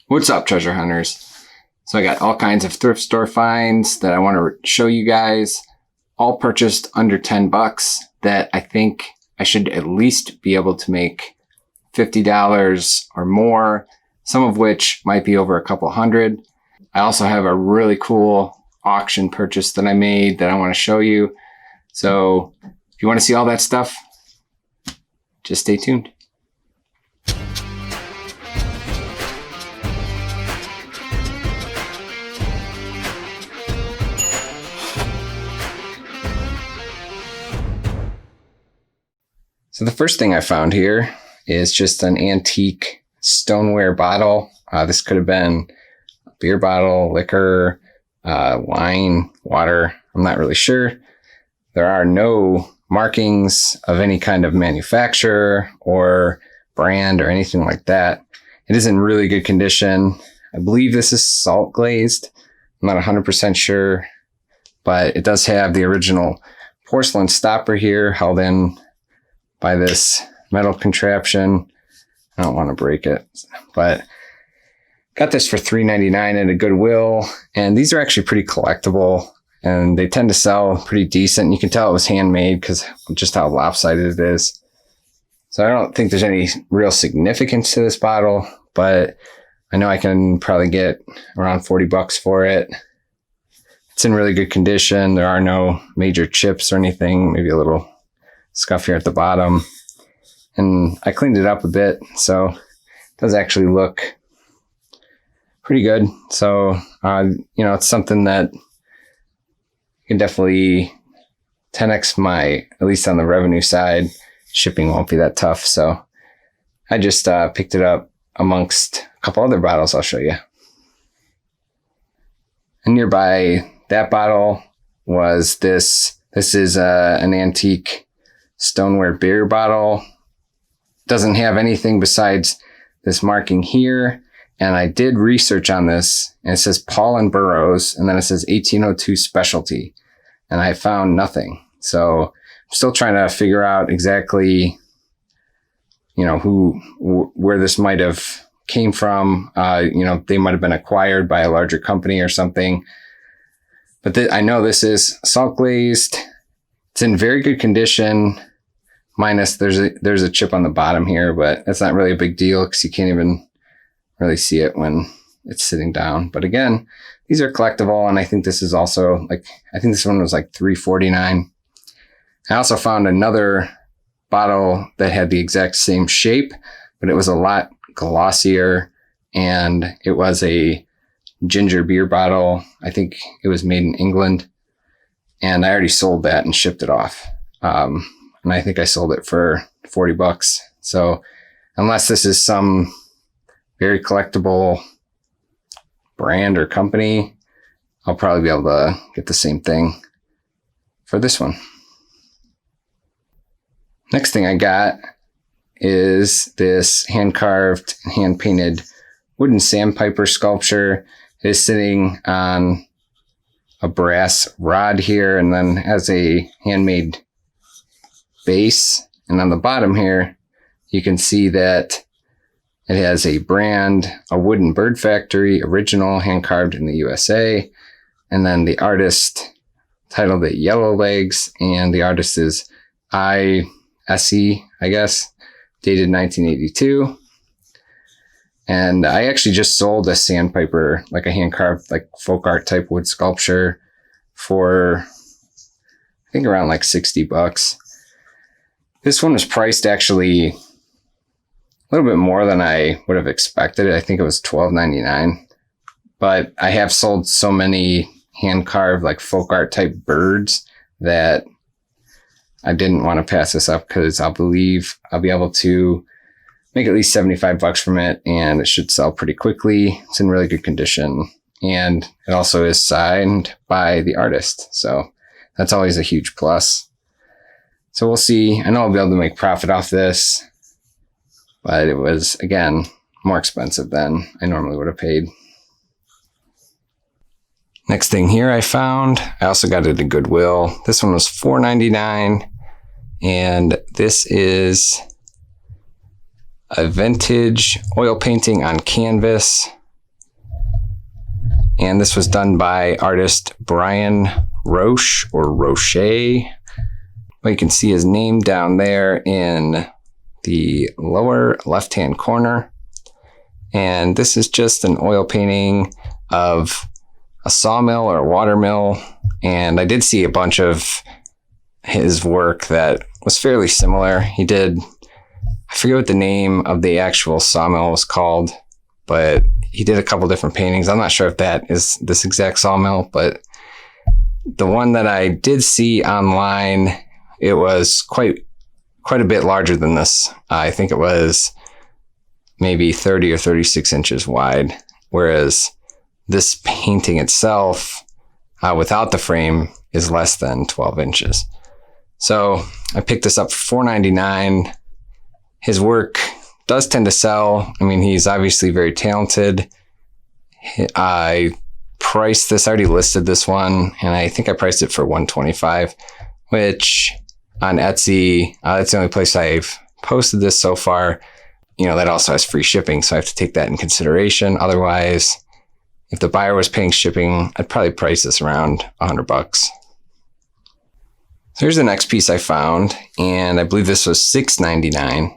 What's up, treasure hunters? So I got all kinds of thrift store finds that I want to show you guys, all purchased under $10 that I think I should at least be able to make $50 or more, some of which might be over a couple hundred. I also have a really cool auction purchase that I made that I want to show you. So if you want to see all that stuff, just stay tuned. So the first thing I found here is just an antique stoneware bottle. This could have been a beer bottle, liquor, wine, water. I'm not really sure. There are no markings of any kind of manufacturer or brand or anything like that. It is in really good condition. I believe this is salt glazed. I'm not 100% sure, but it does have the original porcelain stopper here held in by this metal contraption. I don't want to break it, but got this for $3.99 at a Goodwill. And these are actually pretty collectible and they tend to sell pretty decent. You can tell it was handmade because just how lopsided it is. So I don't think there's any real significance to this bottle, but I know I can probably get around $40 for it. It's in really good condition. There are no major chips or anything, maybe a little scuff here at the bottom. And I cleaned it up a bit, so it does actually look pretty good. So, it's something that can definitely 10x at least on the revenue side. Shipping won't be that tough. So I just picked it up amongst a couple other bottles I'll show you. And nearby that bottle was this. This is an antique stoneware beer bottle. Doesn't have anything besides this marking here. And I did research on this, and it says Paul and Burroughs, and then it says 1802 specialty. And I found nothing. So I'm still trying to figure out exactly, where this might have came from. They might have been acquired by a larger company or something. But I know this is salt glazed. It's in very good condition, minus there's a chip on the bottom here, but that's not really a big deal because you can't even really see it when it's sitting down. But again, these are collectible, and I think this is also I think this one was like $3.49. I also found another bottle that had the exact same shape, but it was a lot glossier, and it was a ginger beer bottle. I think it was made in England. And I already sold that and shipped it off. And I think I sold it for $40. So unless this is some very collectible brand or company, I'll probably be able to get the same thing for this one. Next thing I got is this hand-carved and hand-painted wooden Sandpiper sculpture. It is sitting on a brass rod here, and then has a handmade base. And on the bottom here, you can see that it has a brand, a wooden bird factory, original, hand carved in the USA. And then the artist titled it Yellow Legs, and the artist is I.S.E., I guess, dated 1982. And I actually just sold a Sandpiper, like a hand-carved, like folk art type wood sculpture for, I think around like $60. This one was priced actually a little bit more than I would have expected. I think it was $12.99. But I have sold so many hand-carved, like folk art type birds that I didn't want to pass this up because I believe I'll be able to make at least $75 from it, and it should sell pretty quickly. It's in really good condition, and it also is signed by the artist, so that's always a huge plus. So we'll see. I know I'll be able to make profit off this, but it was, again, more expensive than I normally would have paid. Next thing here I found, I also got it at Goodwill. This one was $4.99, and this is a vintage oil painting on canvas. And this was done by artist Brian Roche or Roche. Well, you can see his name down there in the lower left-hand corner. And this is just an oil painting of a sawmill or a watermill. And I did see a bunch of his work that was fairly similar. He did, I forget what the name of the actual sawmill was called, but he did a couple different paintings. I'm not sure if that is this exact sawmill, but the one that I did see online, it was quite a bit larger than this. I think it was maybe 30 or 36 inches wide, whereas this painting itself, without the frame, is less than 12 inches. So I picked this up for $4.99. His work does tend to sell. I mean, he's obviously very talented. I priced this, I already listed this one, and I think I priced it for $125, which on Etsy, that's the only place I've posted this so far. That also has free shipping, so I have to take that in consideration. Otherwise, if the buyer was paying shipping, I'd probably price this around $100. So here's the next piece I found, and I believe this was $6.99.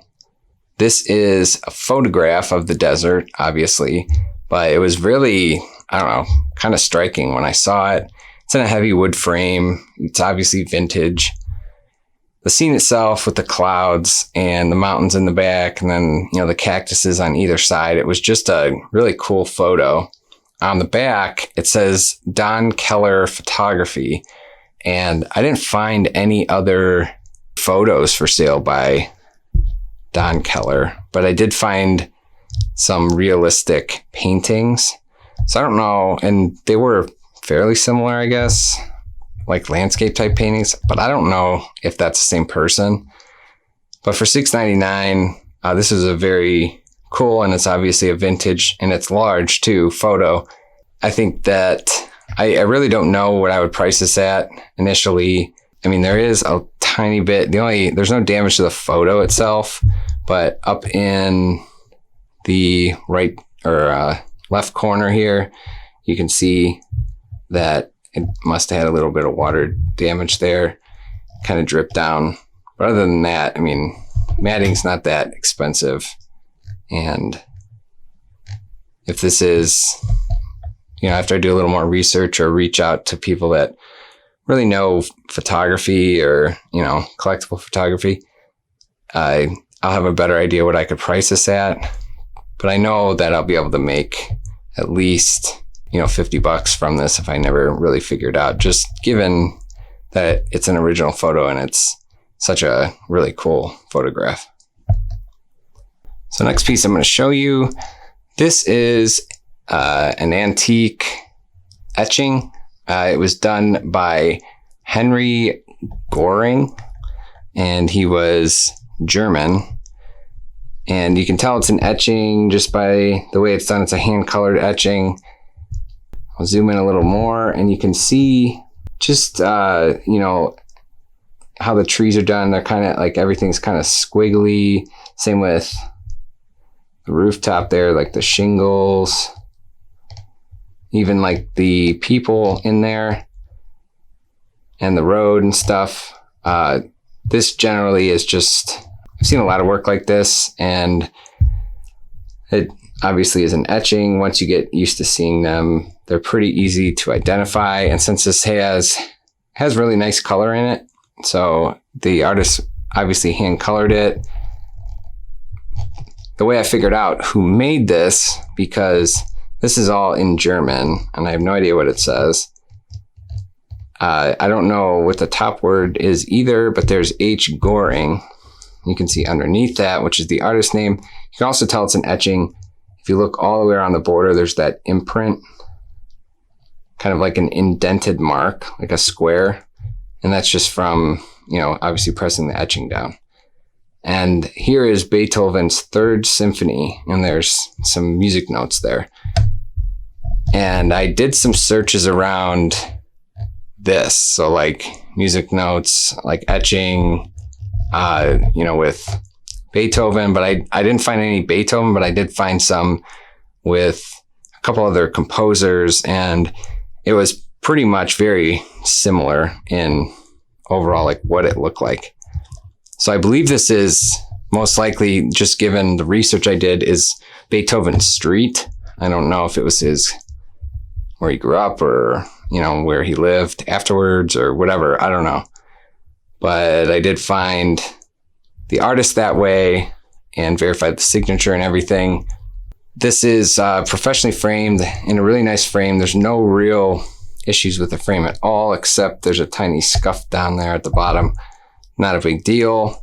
This is a photograph of the desert, obviously, but it was really, kind of striking when I saw it. It's in a heavy wood frame. It's obviously vintage. The scene itself with the clouds and the mountains in the back and then, the cactuses on either side, it was just a really cool photo. On the back, it says Don Keller Photography. And I didn't find any other photos for sale by Don Keller, but I did find some realistic paintings. So I don't know, and they were fairly similar, I guess, like landscape type paintings, but I don't know if that's the same person. But for $6.99, this is a very cool, and it's obviously a vintage, and it's large too, photo. I think that I really don't know what I would price this at initially. I mean, there is a tiny bit, there's no damage to the photo itself, but up in the right or left corner here, you can see that it must have had a little bit of water damage there, kind of dripped down. But other than that, I mean, matting's not that expensive. And if this is, after I do a little more research or reach out to people that really know photography or, collectible photography, I'll have a better idea what I could price this at. But I know that I'll be able to make at least, $50 from this if I never really figured out, just given that it's an original photo and it's such a really cool photograph. So next piece I'm going to show you, this is an antique etching. It was done by Henry Goring, and he was German. And you can tell it's an etching just by the way it's done. It's a hand-colored etching. I'll zoom in a little more, and you can see just, how the trees are done. They're kind of like everything's kind of squiggly. Same with the rooftop there, like the shingles. Even like the people in there and the road and stuff. This generally is just, I've seen a lot of work like this, and it obviously is an etching. Once you get used to seeing them, they're pretty easy to identify. And since this has really nice color in it, so the artist obviously hand colored it. The way I figured out who made this, because this is all in German, and I have no idea what it says. I don't know what the top word is either, but there's H. Goring. You can see underneath that, which is the artist name. You can also tell it's an etching. If you look all the way around the border, there's that imprint, kind of like an indented mark, like a square. And that's just from, obviously pressing the etching down. And here is Beethoven's Third Symphony, and there's some music notes there. And I did some searches around this. So like music notes, like etching, with Beethoven, but I didn't find any Beethoven, but I did find some with a couple other composers, and it was pretty much very similar in overall, like what it looked like. So I believe this is most likely, just given the research I did, is Beethoven's Street. I don't know if it was where he grew up, or, where he lived afterwards or whatever. I don't know. But I did find the artist that way and verified the signature and everything. This is professionally framed in a really nice frame. There's no real issues with the frame at all, except there's a tiny scuff down there at the bottom. Not a big deal.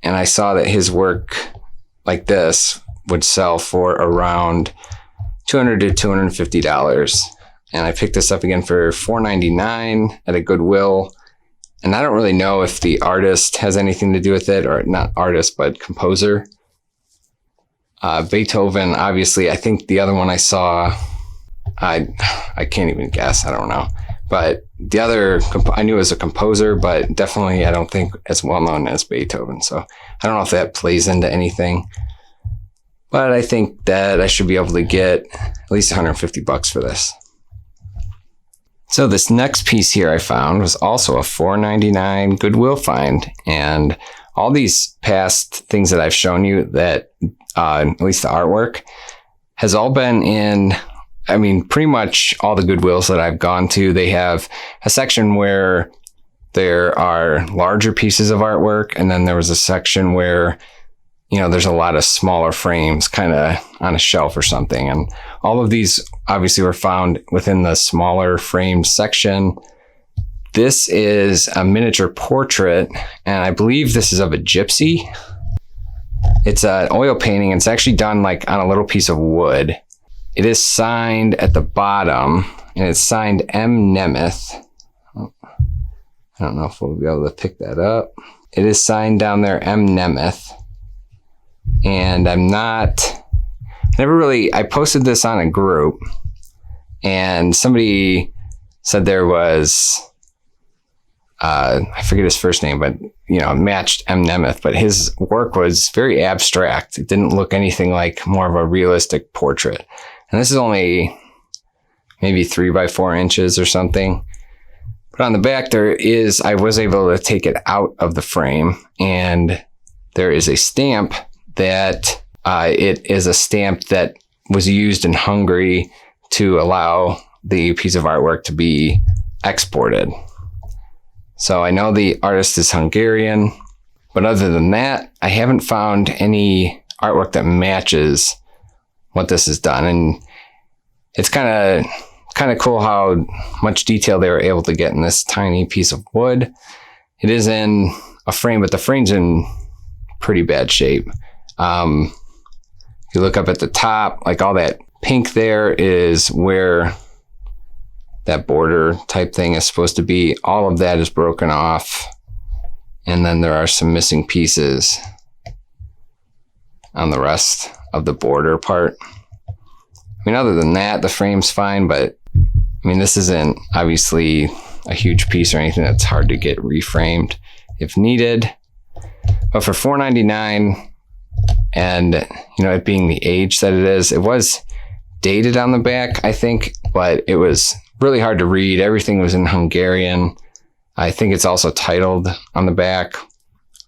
And I saw that his work like this would sell for around $200 to $250. And I picked this up again for $4.99 at a Goodwill. And I don't really know if the artist has anything to do with it, or not artist, but composer. Beethoven, obviously. I think the other one I saw, I can't even guess. I don't know. But the other, I knew it was a composer, but definitely I don't think as well known as Beethoven. So I don't know if that plays into anything. But I think that I should be able to get at least $150 for this. So this next piece here I found was also a $4.99 Goodwill find. And all these past things that I've shown you, that at least the artwork, has all been in, pretty much all the Goodwills that I've gone to, they have a section where there are larger pieces of artwork, and then there was a section where, there's a lot of smaller frames kind of on a shelf or something. And all of these obviously were found within the smaller frame section. This is a miniature portrait, and I believe this is of a gypsy. It's an oil painting, and it's actually done like on a little piece of wood. It is signed at the bottom, and it's signed M. Nemeth. I don't know if we'll be able to pick that up. It is signed down there, M. Nemeth. And I posted this on a group, and somebody said there was, I forget his first name, but, matched M. Nemeth, but his work was very abstract. It didn't look anything like more of a realistic portrait. And this is only maybe 3 by 4 inches or something. But on the back I was able to take it out of the frame, and there is a stamp that it is a stamp that was used in Hungary to allow the piece of artwork to be exported. So I know the artist is Hungarian, but other than that, I haven't found any artwork that matches what this has done. And it's kind of cool how much detail they were able to get in this tiny piece of wood. It is in a frame, but the frame's in pretty bad shape. If you look up at the top, like all that pink there is where that border type thing is supposed to be. All of that is broken off. And then there are some missing pieces on the rest of the border part. Other than that, the frame's fine, but this isn't obviously a huge piece or anything that's hard to get reframed if needed. But for $4.99, and it being the age that it was dated on the back, I think, but it was really hard to read. Everything was in Hungarian. I think it's also titled on the back.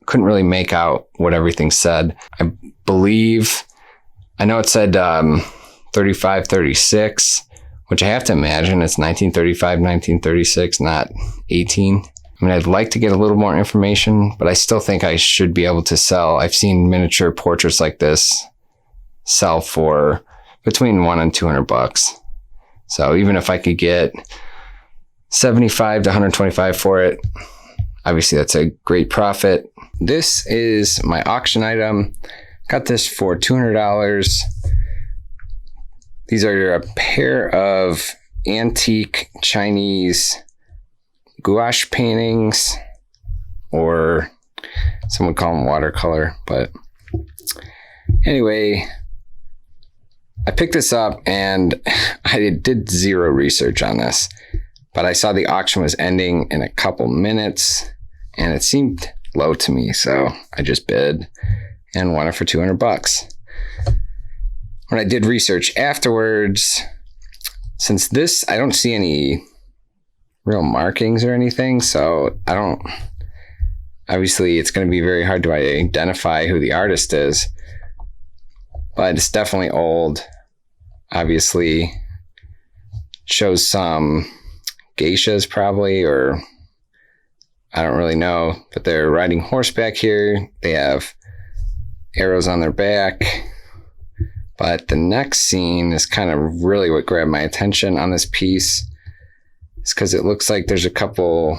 Couldn't really make out what everything said. I know it said 35-36, which I have to imagine it's 1935, 1936, not 18. I'd like to get a little more information, but I still think I should be able to sell. I've seen miniature portraits like this sell for between $100 and $200. So even if I could get $75 to $125 for it, obviously that's a great profit. This is my auction item. Got this for $200. These are a pair of antique Chinese gouache paintings, or some would call them watercolor. But anyway, I picked this up and I did zero research on this, but I saw the auction was ending in a couple minutes and it seemed low to me. So I just bid and won it for $200. when I did research afterwards, since this, I don't see any real markings or anything, so obviously it's going to be very hard to identify who the artist is, but it's definitely old. Obviously shows some geishas probably, or I don't really know, but they're riding horseback here. They have arrows on their back. But the next scene is kind of really what grabbed my attention on this piece. It's because it looks like there's a couple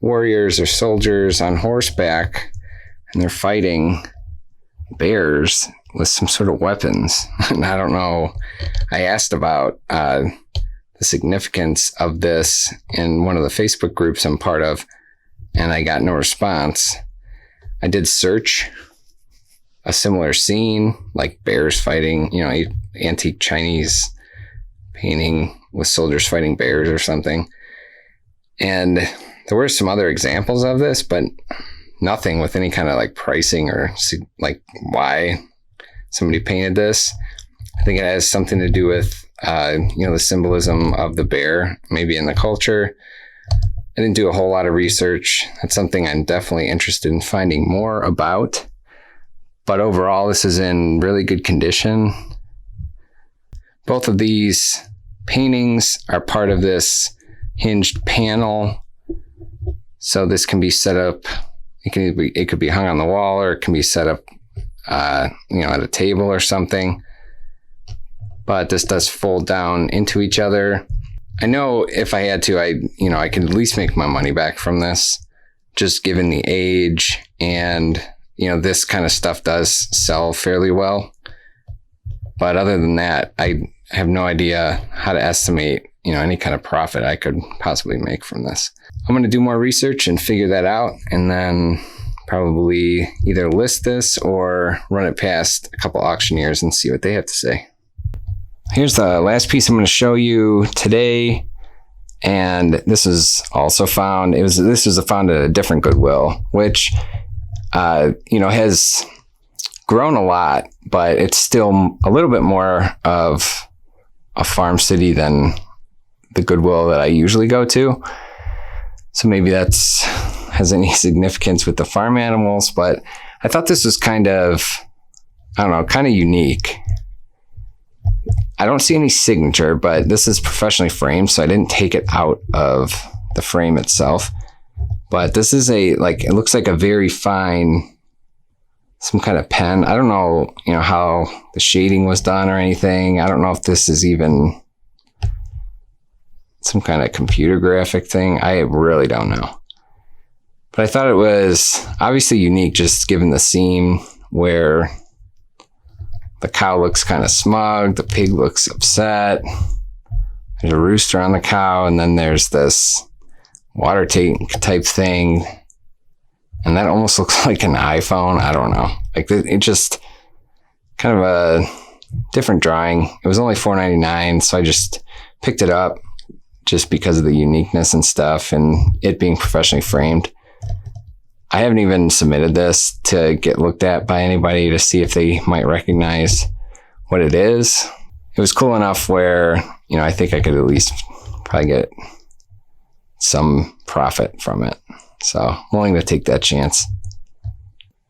warriors or soldiers on horseback, and they're fighting bears with some sort of weapons. And I don't know. I asked about the significance of this in one of the Facebook groups I'm part of, and I got no response. I did search a similar scene, like bears fighting, antique Chinese painting with soldiers fighting bears or something. And there were some other examples of this, but nothing with any kind of like pricing or like why somebody painted this. I think it has something to do with, the symbolism of the bear, maybe in the culture. I didn't do a whole lot of research. That's something I'm definitely interested in finding more about. But overall, this is in really good condition. Both of these paintings are part of this hinged panel. So this can be set up, it could be hung on the wall, or it can be set up, at a table or something. But this does fold down into each other. I know if I had to, I could at least make my money back from this, just given the age, and this kind of stuff does sell fairly well. But other than that, I have no idea how to estimate, any kind of profit I could possibly make from this. I'm going to do more research and figure that out, and then probably either list this or run it past a couple auctioneers and see what they have to say. Here's the last piece I'm going to show you today. And this is also found, this was found at a different Goodwill, which has grown a lot, but it's still a little bit more of a farm city than the Goodwill that I usually go to. So maybe that's has any significance with the farm animals, but I thought this was kind of unique. I don't see any signature, but this is professionally framed, so I didn't take it out of the frame itself. But this is it looks like a very fine, some kind of pen. I don't know, how the shading was done or anything. I don't know if this is even some kind of computer graphic thing. I really don't know. But I thought it was obviously unique, just given the scene where the cow looks kind of smug, the pig looks upset, there's a rooster on the cow, and then there's this water tank type thing, and that almost looks like an iPhone. I don't know. It just kind of a different drawing. It was only $4.99, so I just picked it up just because of the uniqueness and stuff, and it being professionally framed. I haven't even submitted this to get looked at by anybody to see if they might recognize what it is. It was cool enough where, I think I could at least probably get some profit from it. So I'm willing to take that chance.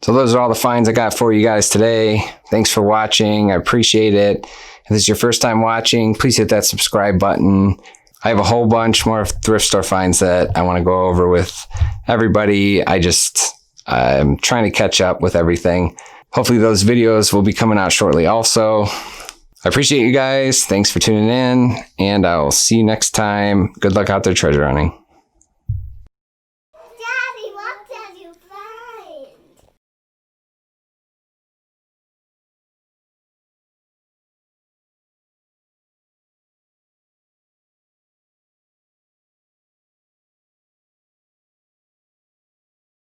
So those are all the finds I got for you guys today. Thanks for watching. I appreciate it. If this is your first time watching, please hit that subscribe button. I have a whole bunch more thrift store finds that I want to go over with everybody. I'm trying to catch up with everything. Hopefully those videos will be coming out shortly also. I appreciate you guys. Thanks for tuning in, and I'll see you next time. Good luck out there treasure hunting.